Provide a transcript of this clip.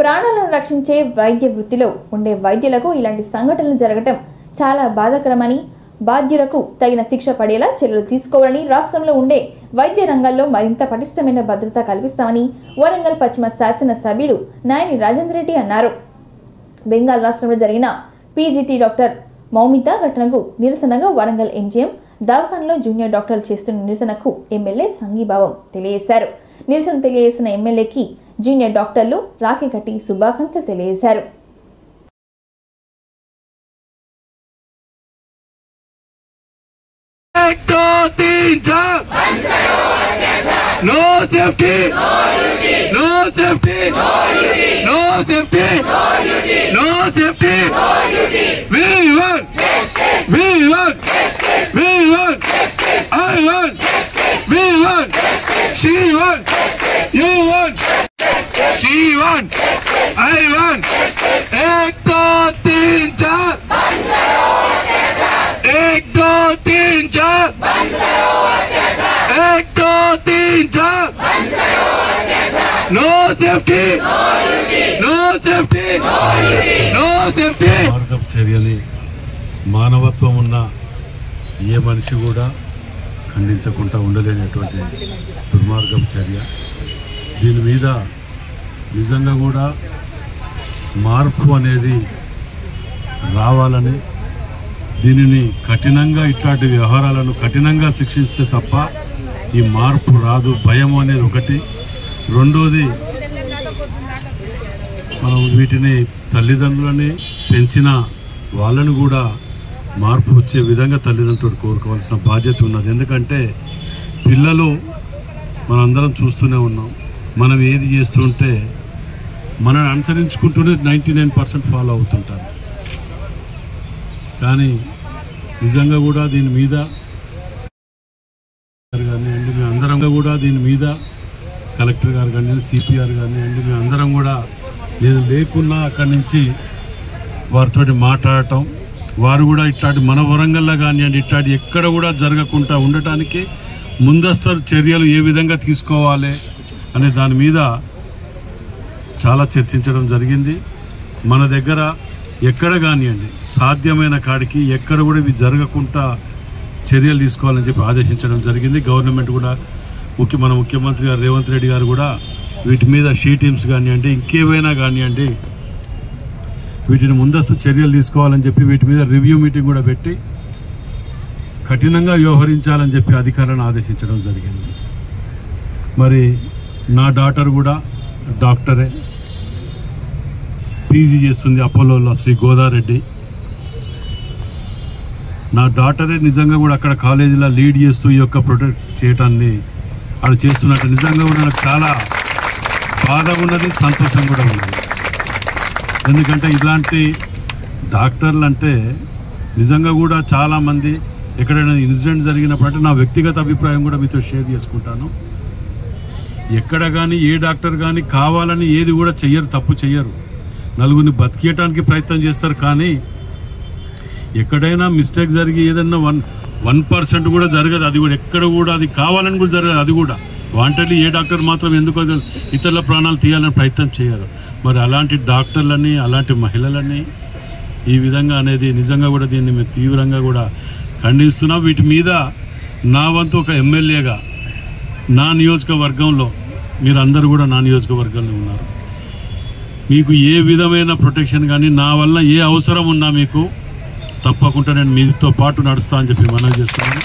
ప్రాణాలను రక్షించే వైద్య వృత్తిలో ఉండే వైద్యులకు ఇలాంటి సంఘటనలు జరగడం చాలా బాధాకరమని, బాధ్యులకు తగిన శిక్ష పడేలా చర్యలు తీసుకోవాలని, రాష్ట్రంలో ఉండే వైద్య రంగాల్లో మరింత పటిష్టమైన భద్రత కల్పిస్తామని వరంగల్ పశ్చిమ శాసన సభ్యులు నాయని రాజేందర్ రెడ్డి అన్నారు. బెంగాల్ రాష్ట్రంలో జరిగిన పీజీటీ డాక్టర్ మౌమిత ఘటనకు నిరసనగా వరంగల్ ఎంజీఎం దవాఖానలో జూనియర్ డాక్టర్లు చేస్తున్న నిరసనకు ఎమ్మెల్యే సంఘీభావం తెలియజేశారు. నిరసన తెలియజేసిన ఎమ్మెల్యేకి జూనియర్ డాక్టర్లు రాఖీ కట్టి శుభాకాంక్షలు తెలియజేశారు. No safety, no duty. No safety, no duty. No safety, no duty. No safety, no duty. We want justice. We want justice. We want justice. I want justice. We want justice. She want justice. You want justice. She want justice. I want justice. एक दो तीन चार बंद करो अत्याचार. एक दो तीन चार बंद करो अत्याचार. एक दो तीन चार बंद करो अत्याचार. No safety, no duty. No safety, no duty. No safety. మార్గపు చర్యని మానవత్వం ఉన్న ఏ మనిషి కూడా ఖండించకుండా ఉండలేనటువంటి దుర్మార్గపు చర్య. దీని మీద నిజంగా కూడా మార్పు అనేది రావాలని, దీనిని కఠినంగా, ఇట్లాంటి వ్యవహారాలను కఠినంగా శిక్షిస్తే తప్ప ఈ మార్పు రాదు. భయం అనేది ఒకటి. రెండోది, మనం వీటిని తల్లిదండ్రులని పెంచిన వాళ్ళని కూడా మార్పు వచ్చే విధంగా తల్లిదండ్రులు కోరుకోవాల్సిన బాధ్యత ఉన్నది. ఎందుకంటే పిల్లలు మనందరం చూస్తూనే ఉన్నాం. మనం ఏది చేస్తుంటే మనల్ని అనుసరించుకుంటూనే 99% ఫాలో అవుతుంటారు. కానీ నిజంగా కూడా దీని మీద కానివ్వండి, మేము అందరం కూడా దీని మీద కలెక్టర్ గారు కానివ్వండి, సిపిఆర్ కానివ్వండి, మేము అందరం కూడా నేను లేకున్నా అక్కడి నుంచి వారితో మాట్లాడటం, వారు కూడా ఇట్లాంటి మన వరంగల్లో కానివ్వండి ఇట్లాంటి ఎక్కడ కూడా జరగకుండా ఉండటానికి ముందస్తు చర్యలు ఏ విధంగా తీసుకోవాలి అనే దాని మీద చాలా చర్చించడం జరిగింది. మన దగ్గర ఎక్కడ కానివ్వండి సాధ్యమైన కాడికి ఎక్కడ కూడా ఇవి జరగకుండా చర్యలు తీసుకోవాలని చెప్పి ఆదేశించడం జరిగింది. గవర్నమెంట్ కూడా మన ముఖ్యమంత్రి గారు రేవంత్ రెడ్డి గారు కూడా వీటి మీద షీ టీమ్స్ కానివ్వండి, ఇంకేమైనా కానివ్వండి, వీటిని ముందస్తు చర్యలు తీసుకోవాలని చెప్పి వీటి మీద రివ్యూ మీటింగ్ కూడా పెట్టి కఠినంగా వ్యవహరించాలని చెప్పి అధికారులను ఆదేశించడం జరిగింది. మరి నా డాటర్ కూడా డాక్టరే, పీజీ చేస్తుంది అపోలోలో, శ్రీ గోదారెడ్డి. నా డాటరే నిజంగా కూడా అక్కడ కాలేజీలో లీడ్ చేస్తూ ఈ యొక్క ప్రొటెక్ట్ చేయటాన్ని అక్కడ చేస్తున్నట్టు నిజంగా కూడా నాకు చాలా బాధ ఉన్నది, సంతోషం కూడా ఉన్నది. ఎందుకంటే ఇలాంటి డాక్టర్లు అంటే నిజంగా కూడా చాలామంది ఎక్కడైనా ఇన్సిడెంట్ జరిగినప్పుడు, అంటే నా వ్యక్తిగత అభిప్రాయం కూడా మీతో షేర్ చేసుకుంటాను, ఎక్కడ కానీ ఏ డాక్టర్ కానీ కావాలని ఏది కూడా చెయ్యరు, తప్పు చెయ్యరు. నలుగురిని బతికేయటానికి ప్రయత్నం చేస్తారు. కానీ ఎక్కడైనా మిస్టేక్ జరిగి ఏదన్నా 1% కూడా జరగదు. అది కూడా ఎక్కడ కూడా అది కావాలని కూడా జరగదు. అది కూడా వాంటెడ్లీ ఏ డాక్టర్ మాత్రం ఎందుకో ఇతరుల ప్రాణాలు తీయాలని ప్రయత్నం చేయరు. మరి అలాంటి డాక్టర్లని, అలాంటి మహిళలని ఈ విధంగా అనేది నిజంగా కూడా దీన్ని మేము తీవ్రంగా కూడా ఖండిస్తున్నాం. వీటి మీద నా వంతు ఒక ఎమ్మెల్యేగా నా నియోజకవర్గంలో, మీరందరూ కూడా నా నియోజకవర్గంలో ఉన్నారు, మీకు ఏ విధమైన ప్రొటెక్షన్ కానీ నా వల్ల ఏ అవసరం ఉన్నా మీకు తప్పకుండా నేను మీతో పాటు నడుస్తా అని చెప్పి మనవి చేస్తున్నాను.